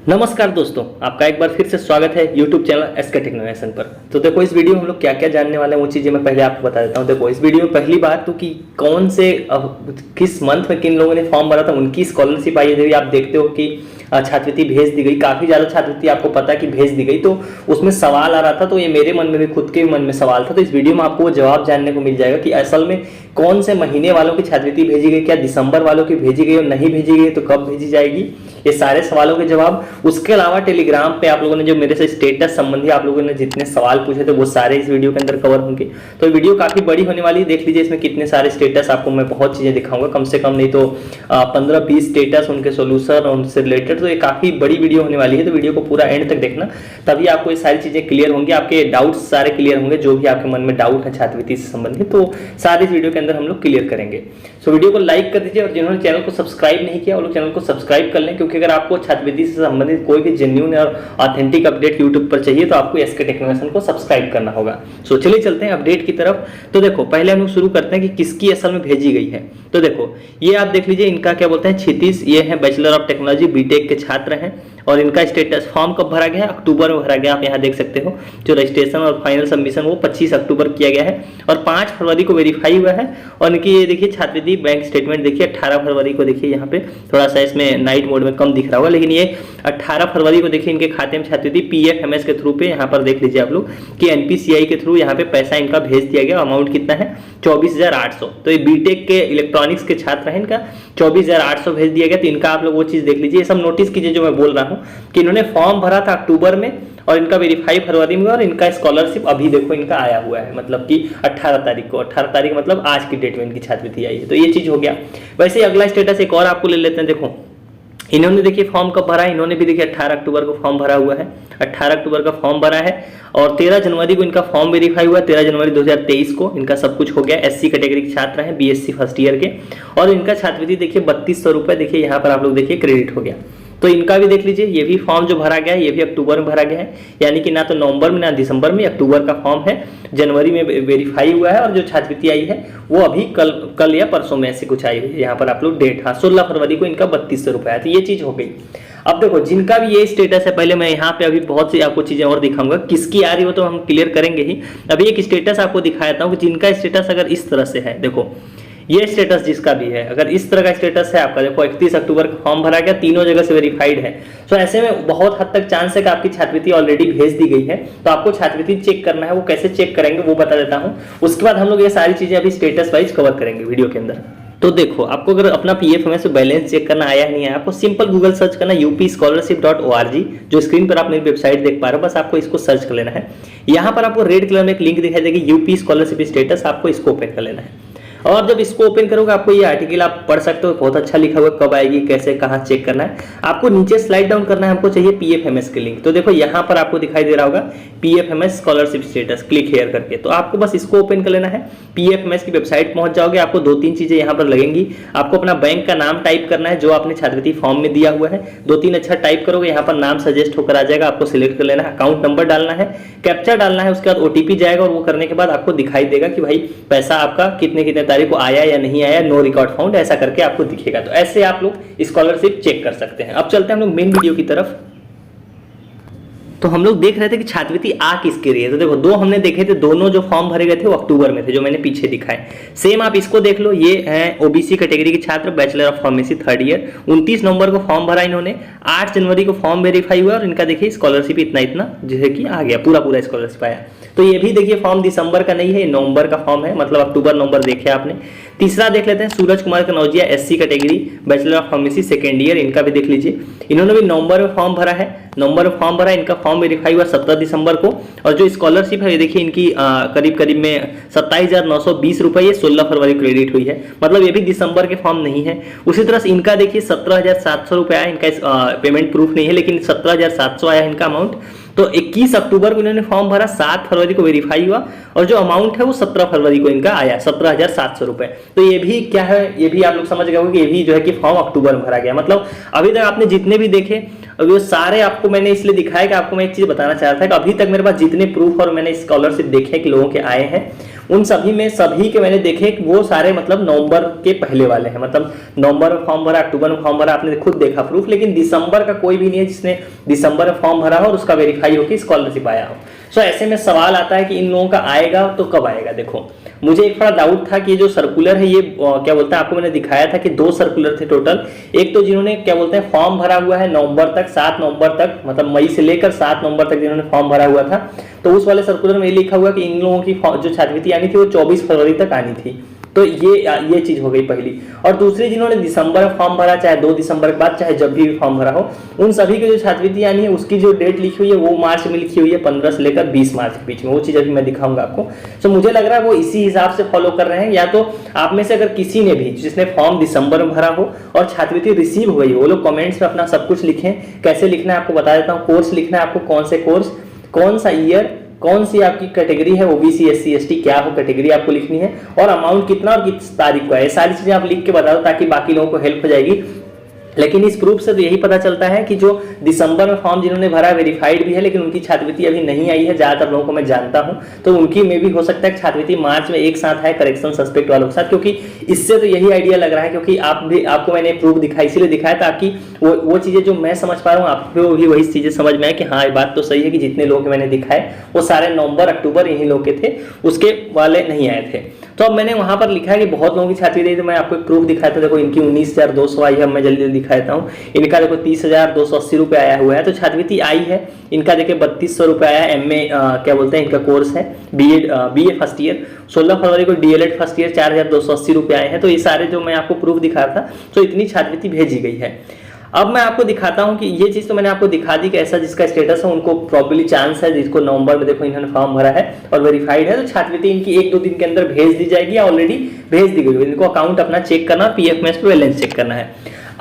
नमस्कार दोस्तों, आपका एक बार फिर से स्वागत है YouTube चैनल एसके टेक्नोवेशन पर। तो देखो, इस वीडियो में हम लोग क्या क्या जानने वाले हैं वो चीज़ें मैं पहले आपको बता देता हूँ। देखो, इस वीडियो में पहली बात तो कि कौन से किस मंथ में किन लोगों ने फॉर्म भरा था, उनकी स्कॉलरशिप आई है। आप देखते हो कि छात्रवृत्ति भेज दी गई, काफ़ी ज़्यादा छात्रवृत्ति आपको पता है कि भेज दी गई। तो उसमें सवाल आ रहा था, तो ये मेरे मन में भी, खुद के मन में सवाल था। तो इस वीडियो में आपको वो जवाब जानने को मिल जाएगा कि असल में कौन से महीने वालों की छात्रवृत्ति भेजी गई, क्या दिसंबर वालों की भेजी गई और नहीं भेजी गई तो कब भेजी जाएगी, ये सारे सवालों के जवाब। उसके अलावा टेलीग्राम पे आप लोगों ने जो मेरे से स्टेटस संबंधी आप लोगों ने जितने सवाल पूछे थे वो सारे इस वीडियो के अंदर कवर होंगे। तो वीडियो काफी बड़ी होने वाली है, देख लीजिए इसमें कितने सारे स्टेटस आपको मैं बहुत चीजें दिखाऊंगा, कम से कम नहीं तो 15-20 स्टेटस, उनके सोल्यूशन और उनसे रिलेटेड। तो ये काफी बड़ी वीडियो होने वाली है, तो वीडियो को पूरा एंड तक देखना, तभी आपको ये सारी चीजें क्लियर होंगी, आपके डाउट्स सारे क्लियर होंगे। जो भी आपके मन में डाउट है छात्रवृत्ति से संबंधित, तो सारे इस वीडियो के अंदर हम लोग क्लियर करेंगे। सो वीडियो को लाइक कर दीजिए, और जिन्होंने चैनल को सब्सक्राइब नहीं किया वो लोग चैनल को सब्सक्राइब कर लें, क्योंकि अगर आपको छात्रवृत्ति से संबंधित कोई भी जेन्युइन और ऑथेंटिक अपडेट यूट्यूब पर चाहिए तो आपको एसके टेक्नोवेशन को सब्सक्राइब करना होगा। सो चलिए चलते हैं अपडेट की तरफ। तो देखो, पहले हम लोग शुरू करते हैं कि किसकी असल में भेजी गई है। तो देखो, ये आप देख लीजिए, इनका क्या बोलते हैं, क्षितिज, ये है बैचलर ऑफ टेक्नोलॉजी बीटेक के छात्र हैं। और इनका स्टेटस फॉर्म कब भरा गया है, अक्टूबर में भरा गया। आप यहाँ देख सकते हो, जो रजिस्ट्रेशन और फाइनल सबमिशन वो 25 अक्टूबर किया गया है और 5 फरवरी को वेरीफाई हुआ है। और इनकी ये देखिए छात्रवृत्ति बैंक स्टेटमेंट देखिए 18 फरवरी को, देखिए यहाँ पे थोड़ा सा इसमें नाइट मोड में कम दिख रहा होगा, लेकिन ये 18 फरवरी को देखिए इनके खाते में छात्रवृत्ति PFMS के थ्रू पे, यहाँ पर देख लीजिए आप लोग कि NPCI के थ्रू यहाँ पे पैसा इनका भेज दिया गया। अमाउंट कितना है, 24,800। तो ये बीटेक के इलेक्ट्रॉनिक्स के छात्र हैं, इनका 24,800 भेज दिया गया। तो इनका आप लोग वो चीज देख लीजिए, ये सब नोटिस कीजिए जो मैं बोल रहा हूँ कि इन्होंने फॉर्म भरा था अक्टूबर में और इनका वेरीफाई फरवरी में, और इनका स्कॉलरशिप अभी देखो इनका आया हुआ है, मतलब कि 18 तारीख को। 18 तारीख मतलब आज की डेट में इनकी छात्रवृत्ति आई है। तो ये चीज हो गया। वैसे ही अगला स्टेटस एक और आपको ले लेते हैं। देखो, इन्होंने देखिए फॉर्म कब भरा है, इन्होंने भी देखिए 18 अक्टूबर को फॉर्म भरा हुआ है। 18 अक्टूबर का फॉर्म भरा है और 13 जनवरी को इनका फॉर्म वेरीफाई हुआ। 13 जनवरी 2023 को इनका सब कुछ हो गया। SC कैटेगरी के छात्र हैं, BSc फर्स्ट ईयर के, और इनका छात्रवृत्ति देखिए 3200 रुपये देखिए यहाँ पर आप लोग देखिए क्रेडिट हो गया। तो इनका भी देख लीजिए, ये भी फॉर्म जो भरा गया है ये भी अक्टूबर में भरा गया है, यानी कि ना तो नवंबर में ना दिसंबर में, अक्टूबर का फॉर्म है। जनवरी में वेरीफाई हुआ है और जो छात्रवृत्ति आई है वो अभी कल या परसों में ऐसे कुछ आई हुई है। यहाँ पर आप लोग डेट, हाँ 16 फरवरी को इनका 3200 रुपये है। तो ये चीज हो गई। अब देखो, जिनका भी ये स्टेटस है, पहले मैं यहाँ पे अभी बहुत सी आपको चीजें और दिखाऊंगा, किसकी आ रही हो तो हम क्लियर करेंगे ही। अभी एक स्टेटस आपको दिखा देता हूँ कि जिनका स्टेटस अगर इस तरह से है, देखो ये स्टेटस जिसका भी है, अगर इस तरह का स्टेटस है आपका, देखो 31 अक्टूबर का फॉर्म भरा गया, तीनों जगह से वेरीफाइड है। तो ऐसे में बहुत हद तक चांस है कि आपकी छात्रवृत्ति ऑलरेडी भेज दी गई है। तो आपको छात्रवृत्ति चेक करना है, वो कैसे चेक करेंगे वो बता देता हूँ। उसके बाद हम लोग ये सारी चीजें अभी स्टेटस वाइज कवर करेंगे वीडियो के अंदर। तो देखो, आपको अगर अपना PFMS बैलेंस चेक करना आया नहीं है, आपको सिंपल गूगल सर्च करना upscholarship.org, जो स्क्रीन पर आप मेरी वेबसाइट देख पा रहे हो, बस आपको इसको सर्च कर लेना है। यहाँ पर आपको रेड कलर में एक लिंक दिखाई देगी, यूपी स्कॉलरशिप स्टेटस, आपको इसको ओपन कर लेना है। और जब इसको ओपन करोगे आपको ये आर्टिकल आप पढ़ सकते हो, बहुत अच्छा लिखा हुआ है, कब आएगी, कैसे, कहाँ चेक करना है। आपको नीचे स्लाइड डाउन करना है, हमको चाहिए PFMS के लिंक। तो देखो यहाँ पर आपको दिखाई दे रहा होगा PFMS scholarship status, click here करके। तो आपको बस इसको ओपन कर लेना है। PFMS की वेबसाइट पहुंच जाओगे, आपको 2-3 चीजें यहाँ पर लगेंगी। आपको अपना बैंक का नाम टाइप करना है जो आपने छात्रवृत्ति फॉर्म में दिया हुआ है, 2-3 अच्छा टाइप करोगे, यहाँ पर नाम सजेस्ट होकर आ जाएगा, आपको सिलेक्ट कर लेना है। अकाउंट नंबर डालना है, कैप्चा डालना है, उसके बाद OTP जाएगा, और वो करने के बाद आपको दिखाई देगा कि भाई पैसा आपका कितने तारीख को आया या नहीं आया, नो रिकॉर्ड फाउंड, ऐसा करके आपको दिखेगा। तो ऐसे आप लोग स्कॉलरशिप चेक कर सकते हैं। अब चलते हैं हम लोग मेन वीडियो की तरफ। तो हम लोग देख रहे थे कि छात्रवृत्ति आ किसके रही है। तो देखो, दो हमने देखे थे, दोनों जो फॉर्म भरे गए थे वो अक्टूबर में थे, जो मैंने पीछे दिखाए। सेम आप इसको देख लो, ये है OBC कैटेगरी के छात्र, bachelor of pharmacy third year. 29 नवंबर को फॉर्म भरा इन्होंने, 8 जनवरी को फॉर्म वेरीफाई हुआ और इनका देखिए स्कॉलरशिप इतना जैसे कि आ गया, पूरा स्कॉलरशिप आया। तो ये भी देखिए फॉर्म दिसंबर का नहीं है, नवंबर का फॉर्म है, मतलब अक्टूबर नवंबर देखे आपने। तीसरा देख लेते हैं, Suraj Kumar Kanaujia, SC category, bachelor of pharmacy second year, इनका भी देख लीजिए। इन्होंने भी नवंबर में फॉर्म भरा है, नवंबर में फॉर्म भरा, इनका फॉर्म वेरीफाई हुआ 17 दिसंबर को। और जो स्कॉलरशिप है ये देखिए इनकी करीब में 27,920 रुपये, ये 16 फरवरी क्रेडिट हुई है, मतलब ये भी दिसंबर के फॉर्म नहीं है। उसी तरह से इनका देखिए 17,700 रुपये आया, इनका पेमेंट प्रूफ नहीं है, लेकिन 17,700 आया इनका अमाउंट। तो 21 अक्टूबर को इन्होंने फॉर्म भरा, 7 फरवरी को वेरीफाई हुआ, और जो अमाउंट है वो 17 फरवरी को इनका आया 17,700 रुपए। तो ये भी क्या है, ये भी आप लोग समझ गए होंगे कि ये भी जो है कि फॉर्म अक्टूबर में भरा गया। मतलब अभी तक आपने जितने भी देखे, वो सारे आपको मैंने इसलिए दिखाया कि आपको मैं एक चीज बताना चाह रहा था कि अभी तक मेरे पास जितने प्रूफ और मैंने स्कॉलरशिप देखे कि लोगों के आए हैं, उन सभी में सभी के मैंने देखे वो सारे मतलब नवंबर के पहले वाले हैं, मतलब नवंबर में फॉर्म भरा, अक्टूबर में फॉर्म भरा, आपने खुद देखा प्रूफ, लेकिन दिसंबर का कोई भी नहीं है जिसने दिसंबर में फॉर्म भरा हो और उसका वेरीफाई हो कि स्कॉलरशिप आया हो। सो ऐसे में सवाल आता है कि इन लोगों का आएगा तो कब आएगा। देखो मुझे एक थोड़ा डाउट था कि जो सर्कुलर है ये क्या बोलते हैं, आपको मैंने दिखाया था कि 2 सर्कुलर थे टोटल। एक तो जिन्होंने क्या बोलते हैं फॉर्म भरा हुआ है नवंबर तक, 7 नवंबर तक, मतलब मई से लेकर 7 नवंबर तक जिन्होंने फॉर्म भरा हुआ था, तो उस वाले सर्कुलर में ये लिखा हुआ कि इन लोगों की जो छात्रवृत्ति आनी थी वो 24 फरवरी तक आनी थी। तो ये चीज हो गई पहली। और दूसरी जिन्होंने दिसंबर में फॉर्म भरा, चाहे 2 दिसंबर के बाद चाहे जब भी फॉर्म भरा हो, उन सभी की जो छात्रवृत्ति आनी है उसकी जो डेट लिखी हुई है वो मार्च में लिखी हुई है, 15 से लेकर 20 मार्च के बीच में। वो चीज अभी मैं दिखाऊंगा आपको। तो मुझे लग रहा है वो इसी हिसाब से फॉलो कर रहे हैं, या तो आप में से अगर किसी ने भी जिसने फॉर्म दिसंबर में भरा हो और छात्रवृत्ति रिसीव हो गई, वो लोग कॉमेंट्स में अपना सब कुछ लिखें। कैसे लिखना है आपको बता देता हूँ। कोर्स लिखना है आपको, कौन से कोर्स, कौन सा ईयर, कौन सी आपकी कैटेगरी है, ओबीसी एससी एसटी क्या हो कैटेगरी आपको लिखनी है, और अमाउंट कितना और किस तारीख को है। ये सारी चीजें आप लिख के बता दो ताकि बाकी लोगों को हेल्प हो जाएगी। लेकिन इस प्रूफ से तो यही पता चलता है कि जो दिसंबर में फॉर्म जिन्होंने भरा वेरीफाइड भी है, लेकिन उनकी छात्रवृत्ति अभी नहीं आई है, ज्यादातर लोगों को मैं जानता हूं, तो उनकी में भी हो सकता है छात्रवृत्ति मार्च में एक साथ है करेक्शन सस्पेक्ट वालों के साथ। क्योंकि इससे तो यही आइडिया लग रहा है, क्योंकि आपको मैंने प्रूफ दिखाई इसीलिए दिखाया ताकि वो चीजें जो मैं समझ पा रहा हूँ आपको भी वही चीजें समझ में आए कि हाँ ये बात तो सही है कि जितने लोग मैंने दिखाए वो सारे नवंबर अक्टूबर इन्हीं लोग के थे, उसके वाले नहीं आए थे। तो अब मैंने वहां पर लिखा है कि बहुत लोगों की छात्रवृत्ति, तो मैं आपको एक प्रूफ दिखाया था। देखो इनकी 19,200 आई है, मैं जल्दी जल्दी दिखाता हूँ। इनका देखो 30,280 रुपये आया हुआ है, तो छात्रवृत्ति आई है। इनका देखिए 3200 रुपये आया, एमए क्या बोलते हैं इनका कोर्स है, बीए फर्स्ट ईयर। 16 फरवरी को डीएलएड फर्स्ट ईयर 4,280 रुपये आए हैं। तो ये सारे जो मैं आपको प्रूफ दिखा था, तो इतनी छात्रवृत्ति भेजी गई है। अब मैं आपको दिखाता हूं कि ये चीज तो मैंने आपको दिखा दी कि ऐसा जिसका स्टेटस है उनको प्रॉब्ली चांस है, जिसको नवंबर में देखो इन्होंने फॉर्म भरा है और वेरीफाइड है, तो छात्रवृत्ति इनकी 1-2 दिन के अंदर भेज दी जाएगी या ऑलरेडी भेज दी गई है। इनको अकाउंट अपना चेक करना, पीएफएमएस पे बैलेंस चेक करना है।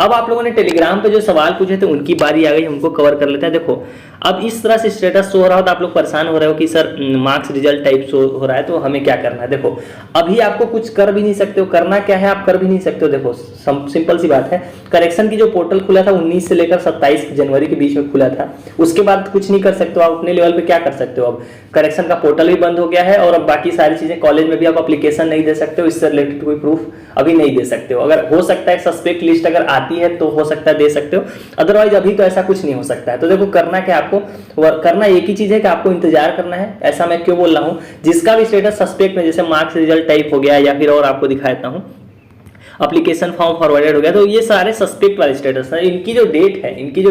अब आप लोगों ने टेलीग्राम पे जो सवाल पूछे थे उनकी बारी आ गई, उनको कवर कर लेते हैं। देखो अब इस तरह से स्टेटस शो हो रहा हो तो आप लोग परेशान हो रहे हो कि sir marks result type show हो रहा है, तो हमें क्या करना है। देखो अभी आपको कुछ कर भी नहीं सकते हो, करना क्या है आप कर भी नहीं सकते हो। देखो सिंपल सी बात है, करेक्शन की जो पोर्टल खुला था 19 से लेकर 27 जनवरी के बीच में खुला था, उसके बाद कुछ नहीं कर सकते हो आप अपने लेवल पे। क्या कर सकते हो, अब करेक्शन का पोर्टल भी बंद हो गया है और अब बाकी सारी चीजें, कॉलेज में भी आप एप्लीकेशन नहीं दे सकते हो, इससे रिलेटेड कोई प्रूफ अभी नहीं दे सकते हो। अगर हो सकता है सस्पेक्ट लिस्ट अगर आती है तो हो सकता है दे सकते हो, अदरवाइज अभी तो ऐसा कुछ नहीं हो सकता है। तो देखो करना क्या, आपको करना एक ही चीज है कि आपको इंतजार करना है। ऐसा मैं क्यों बोल रहा हूं, जिसका भी स्टेटस सस्पेक्ट में, जैसे मार्क्स रिजल्ट टाइप हो गया या फिर और आपको दिखाता हूं एप्लीकेशन फॉर्म फॉरवर्डेड हो गया, तो ये सारे सस्पेक्ट वाले स्टेटस है। इनकी जो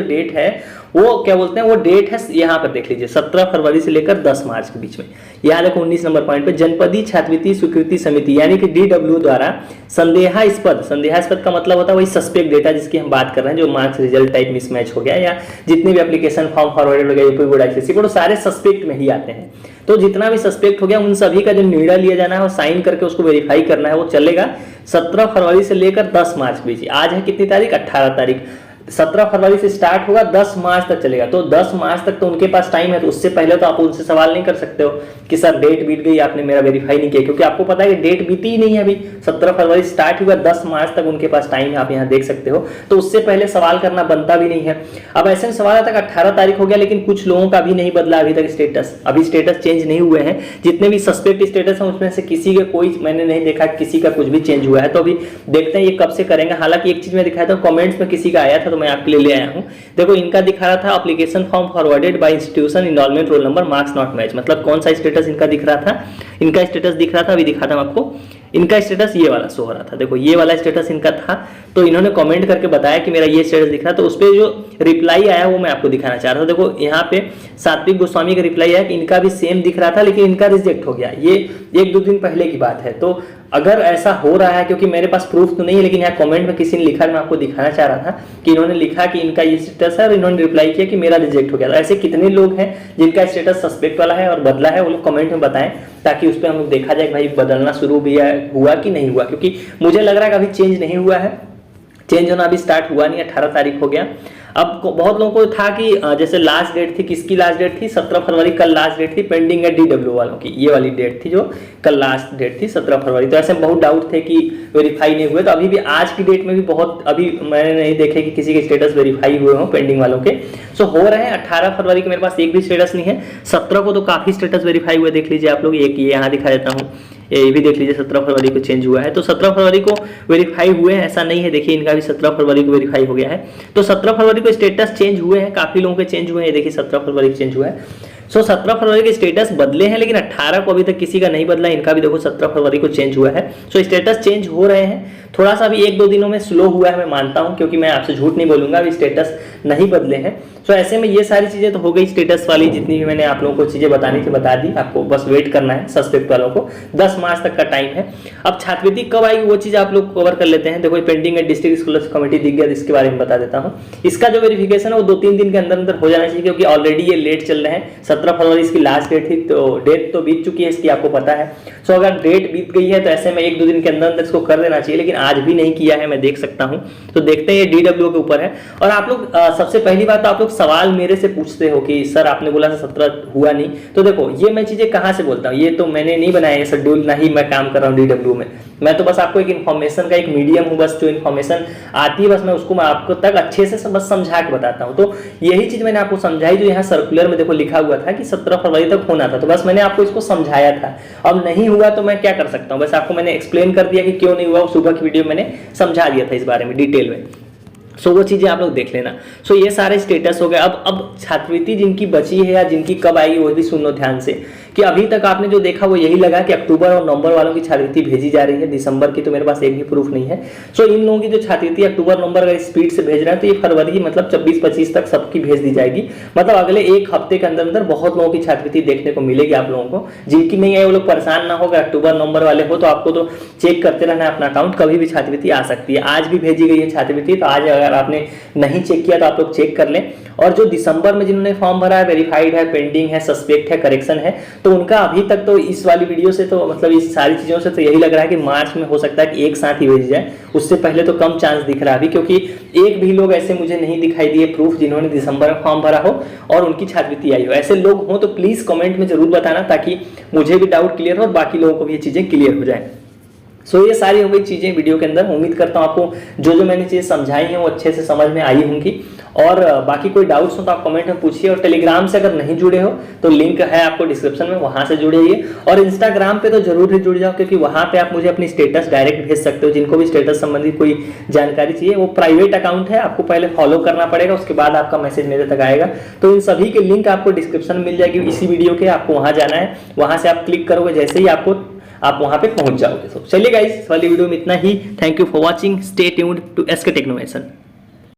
डेट है वो क्या बोलते हैं, वो डेट है यहाँ पर देख लीजिए 17 फरवरी से लेकर 10 मार्च के बीच में। यहाँ देखो 19 नंबर पॉइंट पे जनपदीय छात्रवृत्ति स्वीकृति समिति यानी कि DW द्वारा संदेहास्पद का मतलब होता है वही सस्पेक्ट डेटा जिसकी हम बात कर रहे हैं, जो मार्क्स रिजल्ट टाइप मिसमैच हो गया या जितने भी एप्लीकेशन फॉर्म फॉरवर्डेड हो गया यूपी बोर्ड आईसीएसई बोर्ड, सारे सस्पेक्ट में ही आते हैं। तो जितना भी सस्पेक्ट हो गया उन सभी का जो निर्णय लिया जाना है और साइन करके उसको वेरीफाई करना है, वो चलेगा 17 फरवरी से लेकर 10 मार्च बीच। आज है कितनी तारीख, 18 तारीख। 17 फरवरी से स्टार्ट होगा, 10 मार्च तक चलेगा। तो 10 मार्च तक तो उनके पास टाइम है, तो उससे पहले तो आप उनसे सवाल नहीं कर सकते हो कि सर डेट बीत गई, आपने मेरा वेरीफाई नहीं किया, क्योंकि आपको पता है कि डेट बीती ही नहीं है अभी। 17 फरवरी स्टार्ट हुआ, 10 मार्च तक उनके पास टाइम है, आप यहाँ देख सकते हो। तो उससे पहले सवाल करना बनता भी नहीं है। अब ऐसे में सवाल आता है 18 तारीख हो गया, लेकिन कुछ लोगों का भी नहीं बदला अभी तक स्टेटस, अभी स्टेटस चेंज नहीं हुए हैं। जितने भी सस्पेक्ट स्टेटस है उसमें से किसी के कोई मैंने नहीं देखा किसी का कुछ भी चेंज हुआ है। तो अभी देखते हैं ये कब से करेंगे। हालांकि एक चीज मैं दिखाया था, कमेंट्स में किसी का आया था तो मैं आपके लिए ले आया हूं। देखो इनका दिखा रहा था application form forwarded by institution enrolment roll number marks not match, मतलब कौन सा स्टेटस इनका दिख रहा था, इनका स्टेटस दिख रहा था, अभी दिखाता हूं आपको। इनका स्टेटस ये वाला शो हो रहा था, देखो ये वाला स्टेटस इनका था। तो इन्होंने कमेंट करके बताया कि मेरा ये स्टेटस दिख रहा, तो उस पर जो रिप्लाई आया वो मैं आपको दिखाना चाह रहा था। देखो यहाँ पे सात्विक गोस्वामी का रिप्लाई आया कि इनका भी सेम दिख रहा था लेकिन इनका रिजेक्ट हो गया। ये 1-2 दिन पहले की बात है। तो अगर ऐसा हो रहा है, क्योंकि मेरे पास प्रूफ तो नहीं है, लेकिन यहाँ कमेंट में किसी ने लिखा, मैं आपको दिखाना चाह रहा था कि इन्होंने लिखा कि इनका ये स्टेटस है और इन्होंने रिप्लाई किया कि मेरा रिजेक्ट हो गया। तो ऐसे कितने लोग हैं जिनका स्टेटस सस्पेक्ट वाला है और बदला है, वो लोग कमेंट में बताएं ताकि उस पर हम लोग देखा जाए भाई बदलना शुरू भी हुआ कि नहीं हुआ। क्योंकि मुझे लग रहा है कि अभी चेंज नहीं हुआ है, चेंज होना अभी स्टार्ट हुआ नहीं, 18 तारीख हो गया। अब बहुत लोगों को था कि जैसे लास्ट डेट थी, किसकी लास्ट डेट थी, 17 फरवरी कल लास्ट डेट थी, पेंडिंग है DW वालों की, ये वाली डेट थी जो कल लास्ट डेट थी 17 फरवरी। तो ऐसे बहुत डाउट थे कि वेरीफाई नहीं हुए। तो अभी भी आज की डेट में भी बहुत, अभी मैंने नहीं देखे कि किसी के स्टेटस वेरीफाई हुए हों पेंडिंग वालों के। सो हो रहे हैं। 18 फरवरी के मेरे पास एक भी स्टेटस नहीं है, 17 को तो काफी स्टेटस वेरीफाई हुए, देख लीजिए आप लोग। एक ये यहाँ दिखा देता हूँ, ये भी देख लीजिए 17 फरवरी को चेंज हुआ है। तो 17 फरवरी को वेरीफाई हुए हैं, ऐसा नहीं है, देखिए इनका भी 17 फरवरी को वेरीफाई हो गया है। तो 17 फरवरी को स्टेटस चेंज हुए हैं, काफी लोगों के चेंज हुए हैं, देखिए 17 फरवरी को चेंज हुआ है। 17 फरवरी के स्टेटस बदले हैं, लेकिन 18 को अभी तक किसी का नहीं बदला, इनका भी देखो 17 फरवरी को चेंज हुआ है। स्टेटस चेंज हो रहे हैं, थोड़ा सा अभी 1-2 दिनों में स्लो हुआ है, मैं मानता हूं, क्योंकि मैं आपसे झूठ नहीं बोलूंगा, अभी स्टेटस नहीं बदले हैं। ऐसे में ये सारी चीजें तो हो गई स्टेटस वाली, जितनी भी मैंने आप लोगों को चीजें बतानी थी बता दी, आपको बस वेट करना है सस्पेक्ट वालों को, 10 मार्च तक का टाइम है। अब छात्रवृत्ति कब आएगी वो चीज आप लोग कवर कर लेते हैं। देखो पेंडिंग है, डिस्ट्रिक्ट स्कॉलरशिप कमेटी दिख गया, इसके बारे में बता देता हूँ। इसका जो वेरिफिकेशन है वो 2-3 दिन के अंदर अंदर हो जाना चाहिए, क्योंकि ऑलरेडी ये लेट चल रहे हैं। 17 फरवरी इसकी लास्ट डेट थी, तो डेट तो बीत चुकी है इसकी, आपको पता है। अगर डेट बीत गई है तो ऐसे में 1-2 दिन के अंदर अंदर इसको कर देना चाहिए, लेकिन आज भी नहीं किया है, मैं देख सकता हूं। तो देखते हैं, ये DW के ऊपर है। और आप लोग सबसे पहली बात तो आप लोग सवाल मेरे से पूछते हो कि सर आपने बोला 17 हुआ नहीं, तो देखो ये मैं चीजें कहां से बोलता हूं, ये तो मैंने नहीं बनाया है शेड्यूल, ना ही मैं काम कर रहा हूं DW में। मैं तो बस आपको एक इन्फॉर्मेशन का एक मीडियम हूं, बस जो इन्फॉर्मेशन आती है बस मैं उसको मैं आपको तक अच्छे से बस समझा के बताता हूं। तो यही चीज मैंने आपको समझाई, जो यहाँ सर्कुलर में देखो लिखा हुआ था कि 17 फरवरी तक होना था, तो बस मैंने आपको इसको समझाया था। अब नहीं हुआ तो मैं क्या कर सकता हूं, बस आपको मैंने एक्सप्लेन कर दिया कि क्यों नहीं हुआ, सुबह की वीडियो मैंने समझा दिया था इस बारे में डिटेल में। वो चीजें आप लोग देख लेना। ये सारे स्टेटस हो गए। अब छात्रवृत्ति जिनकी बची है या जिनकी कब आएगी वो भी सुनो ध्यान से, कि अभी तक आपने जो देखा वो यही लगा कि अक्टूबर और नवंबर वालों की छात्रवृत्ति भेजी जा रही है, दिसंबर की तो मेरे पास एक भी प्रूफ नहीं है। इन लोगों की जो छात्रवृत्ति अक्टूबर नवंबर अगर स्पीड से भेज रहे हैं तो ये फरवरी मतलब 24-25 तक सबकी भेज दी जाएगी। मतलब अगले एक हफ्ते के अंदर अंदर बहुत लोगों की छात्रवृत्ति देखने को मिलेगी आप लोगों को। जिनकी नहीं है वो लोग परेशान ना हो, अक्टूबर नवंबर वाले हो तो आपको तो चेक करते रहना अपना अकाउंट, कभी भी छात्रवृत्ति आ सकती है। आज भी भेजी गई है छात्रवृत्ति, तो आज अगर आपने नहीं चेक किया तो आप लोग चेक कर लें। और जो दिसंबर में जिन्होंने फॉर्म भरा है, वेरीफाइड है, पेंडिंग है, सस्पेक्ट है, करेक्शन है, तो उनका अभी तक तो इस वाली वीडियो से तो मतलब इस सारी चीजों से तो यही लग रहा है कि मार्च में हो सकता है कि एक साथ ही भेज जाए, उससे पहले तो कम चांस दिख रहा है अभी, क्योंकि एक भी लोग ऐसे मुझे नहीं दिखाई दिए प्रूफ जिन्होंने दिसंबर में फॉर्म भरा हो और उनकी छात्रवृत्ति आई हो। ऐसे लोग हो तो प्लीज कमेंट में जरूर बताना, ताकि मुझे भी डाउट क्लियर हो और बाकी लोगों को भी ये चीजें क्लियर हो जाए। ये सारी हो गई चीजें वीडियो के अंदर। उम्मीद करता हूं आपको जो मैंने चीजें समझाई हैं वो अच्छे से समझ में आई होंगी। और बाकी कोई डाउट्स हो तो आप कमेंट में पूछिए। और टेलीग्राम से अगर नहीं जुड़े हो तो लिंक है आपको डिस्क्रिप्शन में, वहां से जुड़िए। और इंस्टाग्राम पे तो जरूर ही जुड़ जाओ, क्योंकि वहां पे आप मुझे अपनी स्टेटस डायरेक्ट भेज सकते हो। जिनको भी स्टेटस संबंधी कोई जानकारी चाहिए, वो प्राइवेट अकाउंट है, आपको पहले फॉलो करना पड़ेगा, उसके बाद आपका मैसेज मेरे तक आएगा। तो इन सभी के लिंक आपको डिस्क्रिप्शन में मिल जाएगी इसी वीडियो के, आपको वहां जाना है, वहां से आप क्लिक करोगे, जैसे ही आप वहां पे पहुंच जाओगे। चलिए गाइस, इस वाली वीडियो में इतना ही। Thank you for watching, stay tuned to S K टेक्नोवेशन।